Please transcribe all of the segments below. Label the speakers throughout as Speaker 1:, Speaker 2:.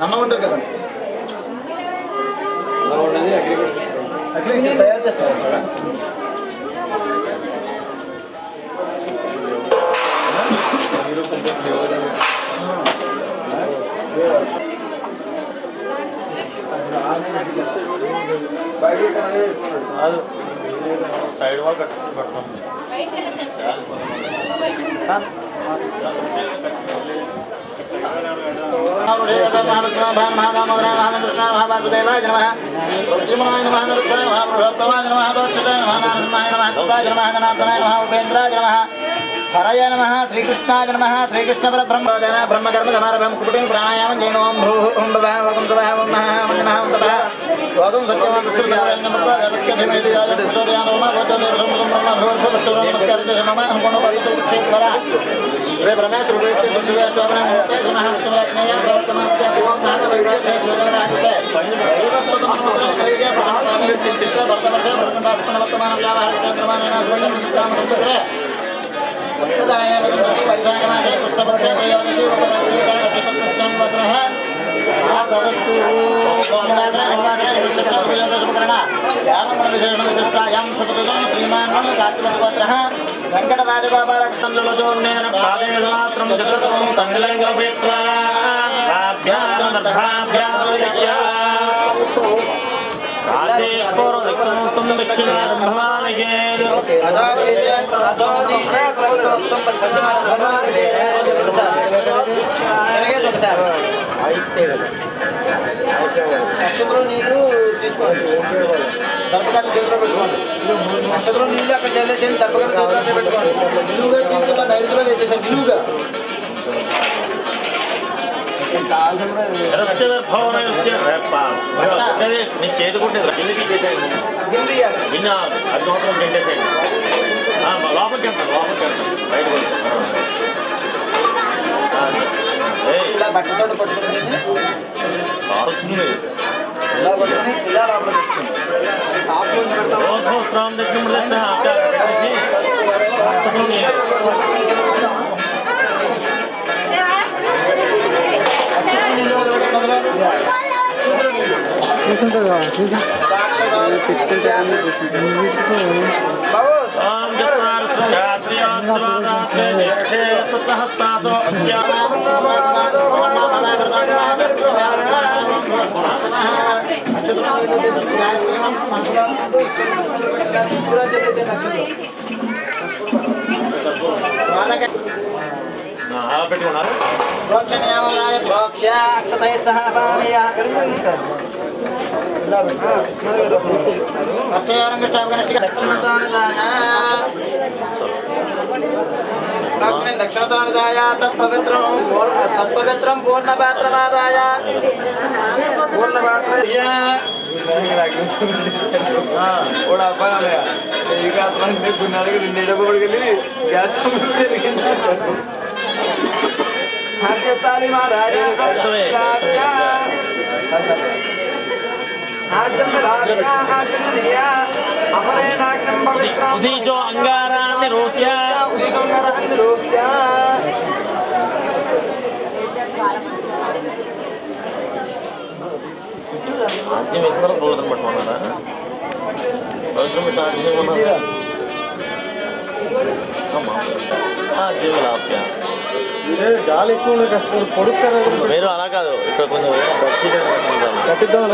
Speaker 1: అన్నం ఉంటుంది కదా అగ్రికల్చర్ తయారు చేస్తారు
Speaker 2: సైడ్ వాల్ కట్టుకుంటాం
Speaker 1: हरय नमः श्रीकृष्णाय नमः श्रीकृष्ण परब्रह्म ब्रह्मकर्म समारभं कुटुंब प्राणायामं जैन ओम भूः ओम भवः वगं सवः ओम महः ओम जनः ओम तपः वगं सत्यवन्तस्य विद्यारण्यमृत्वा देवस्य धीमहि धियो प्रचोदयात् ओम भवतो ब्रह्म भूर्भुवः नमस्कारते नमः अंकोण परितुक्षेश्वरा श्री ब्रह्मेश्वर वेत्ते दुर्जय स्वामिनां मूर्ते नमः विष्णुवाग्नेय प्रवर्तमानस्य ओम साधुवैद्ये स्वरराजते परिवस्तुतमन्त्रैः प्रधानपादे वर्तवर्षे प्रथमदास्पनवर्तमान व्यावहारिकचन्द्रमानेन स्वयं वैशाखमासे कृष्णपक्षे त्रयोदशी उपलब्धिस्यां वज्रः सरस्तु विशिष्टायां सुपतितो श्रीमान् काशीवत्पत्रः वेङ्कटराजगोपालकृष्णञ्जलजोन्नेन पादेन तण्डलङ्गलभेत्वा నక్షత్రం నీళ్ళు తీసుకోండి దర్పకాన్ని చేతిలో పెట్టుకోండి నక్షత్రం నీళ్ళు అక్కడ చల్లేసేయండి దర్పకాన్ని చేతిలో పెట్టుకోండి నిలువుగా చేతిలో డైరెక్ట్గా వేసేసాను నిలువుగా
Speaker 2: నీ చేతుకుంటే గిల్లి తీసేసాడు నిన్న అగ్నిహోత్రం పెట్టేసాడు లోపలికి వెళ్తాను బయట
Speaker 1: ఇలా బట్టతో
Speaker 2: కారుతుంది
Speaker 1: ఇలా పట్టుకొని ఇలా లోపల తెచ్చుకోండి.
Speaker 2: స్నానం తెచ్చిన పెట్టుకున్నారు
Speaker 1: ప్రోక్షణీయమనాయ ప్రోక్ష అక్షతై సహ పానీయ దక్షిణతోనిదాయ తత్పవిత్రం పూర్ణపాత్రమాదాయ
Speaker 2: ఉదీచో అంగారాన్ని రోత్యా ఆజ్యం వేసిన తర్వాత రోజులు పట్టుకున్నారా రోజులు పెట్టి ఆజ్యం ఉన్నారా జీవులాప్యా
Speaker 1: గాలి ఎక్కువ పొడుగు
Speaker 2: మీరు అలా కాదు ఇక్కడ కొంచెం
Speaker 1: కట్టిద్దాం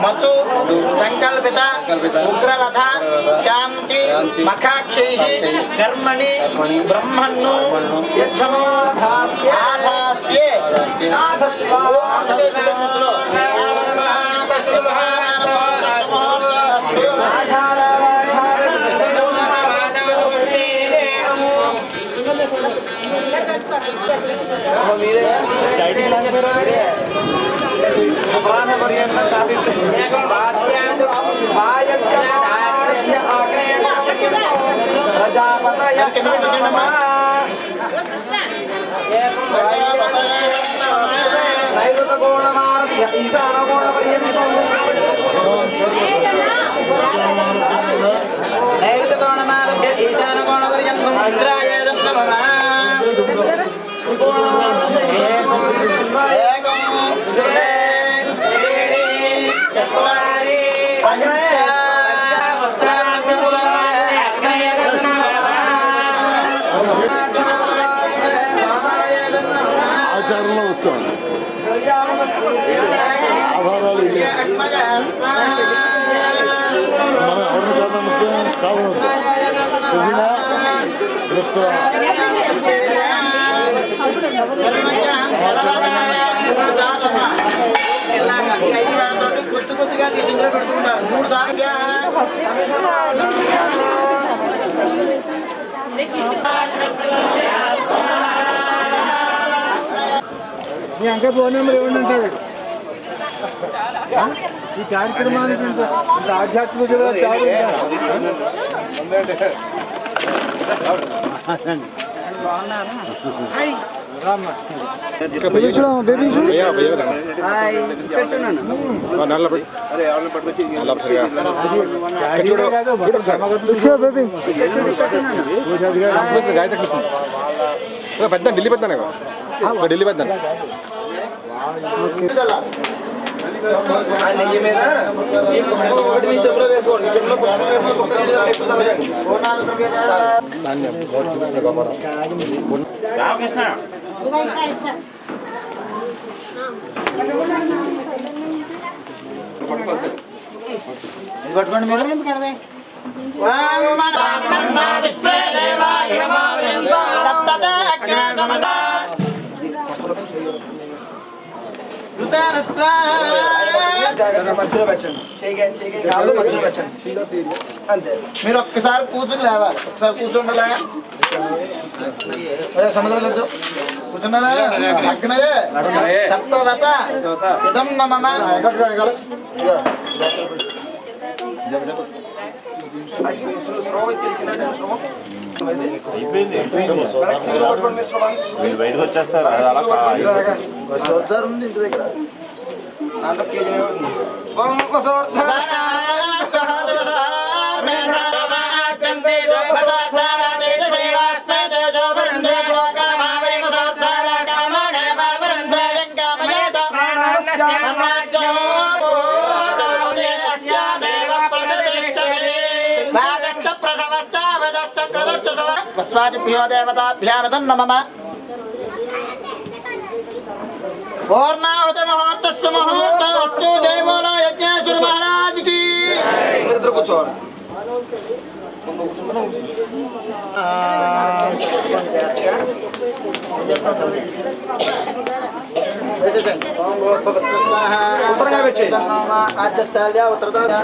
Speaker 1: మతు సంకల్పిత ఉగ్రరథ శాంతి మఖాక్షై కర్మణి బ్రహ్మణ్ణు యుద్ధమోధాస్యే నైరుతకోణమారభ్య ఈశానకోణపర్యంతం ఇంద్రాయేదం నమః. ఏకం ద్వే త్రీణి చత్వారి పంచ
Speaker 3: ఆచారంలో వస్తాను ఆధారాలు ఇవి. మన ఎవరిని కాదా ముఖ్యం కావాలి దృష్టి
Speaker 1: కొద్ది కొద్దిగా ఇంద్ర పెడుతుంటారు 3 సార్లు
Speaker 3: మీ అంక ఫోన్ నెంబర్ ఇవ్వండి అంటాడు. ఈ కార్యక్రమానికి ఇంత ఆధ్యాత్మికత చాలా బేబీ చూడమ్మా, బేబీ చూడు. కూర్చో బేబీ.
Speaker 2: పెద్ద ఢిల్లీ పెద్ద ఢిల్లీ పెద్ద
Speaker 4: నెయ్యి మీద ఈ పుష్పం ఒకటి మీ చెప్పులో వేసుకోండి. చెప్పులో పుష్పం వేసుకొని చుక్క నీళ్ళు ఎక్కుతారండి.
Speaker 1: పట్టుకోండి మీరు.
Speaker 4: మధ్యలో పెట్టండి. చేయి కాళ్ళు మధ్యలో పెట్టండి. అంతే.
Speaker 1: మీరు ఒక్కసారి కూర్చుని లేవాలి. ఒకసారి కూర్చుండాలా సముద్రంలో కూర్చున్నారా అక్కడే సప్తవత ఇదం నమః
Speaker 2: మీరు బయటకు వచ్చేస్తారు
Speaker 1: ఉంది ఇంటి దగ్గర స్వాదిభ్యో దేవతాభ్యామిదం నమః. పూర్ణాహుతి ముహూర్తస్సు ముహూర్తస్తు. జై బోలో యజ్ఞేశ్వర మహారాజ్ కి.
Speaker 4: కూర్చోవాలి.
Speaker 1: ఉత్తరంగా పెట్టండి. ఆచస్తాల్య ఉత్తరదా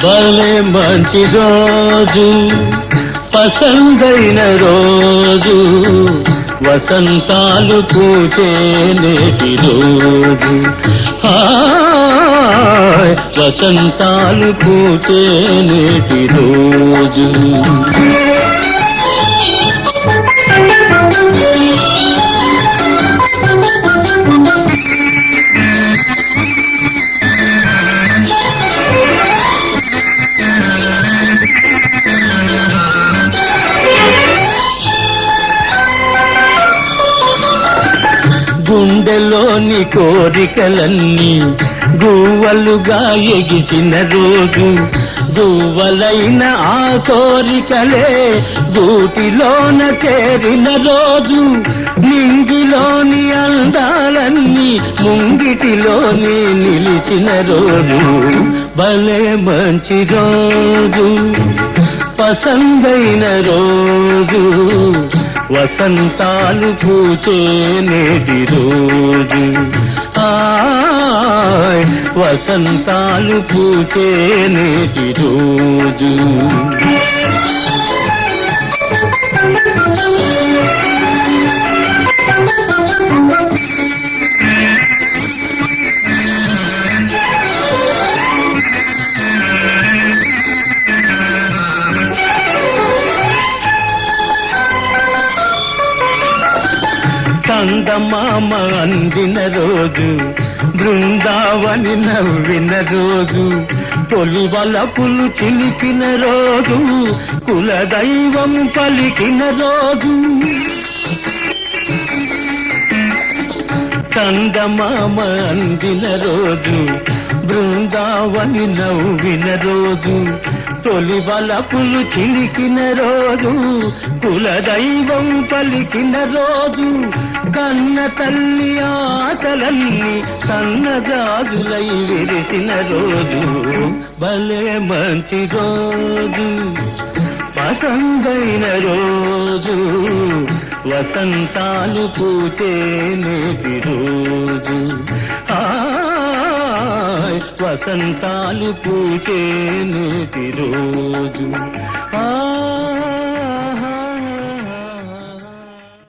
Speaker 5: భలే మంచి రోజు పసందైన రోజు వసంతాలు పూచే నేటి రోజు హాయ్ వసంతాలు పూచే నేటి రోజు గుండెలోని కోరికలన్నీ గువ్వలుగా ఎగిసిన రోజు గువ్వలైన ఆ కోరికలే గూటిలోన చేరిన రోజు నింగిలోని అందాలన్నీ ముంగిటిలోని నిలిచిన రోజు భలే మంచి రోజు పసందైన రోజు వసంతాలు పూచే నేటి రోజు హాయ్ వసంతాలు పూచే నేటి రోజు చందమామ అందిన రోజు బృందావని నవ్విన రోజు తొలి వలపులు చిలికిన రోజు కులదైవం పలికిన రోజు చందమామ అందిన రోజు బృందావని నవ్విన రోజు తొలి వలపులు చిలికిన రోజు కులదైవం పలికిన రోజు కన్న తల్లి ఆటలన్నీ సన్నజాజులై విరిసిన రోజు భలే మంచి రోజు పసందైన రోజు వసంతాలు పూచే నేటి రోజు హాయ్ వసంతాలు పూచే నేటి రోజు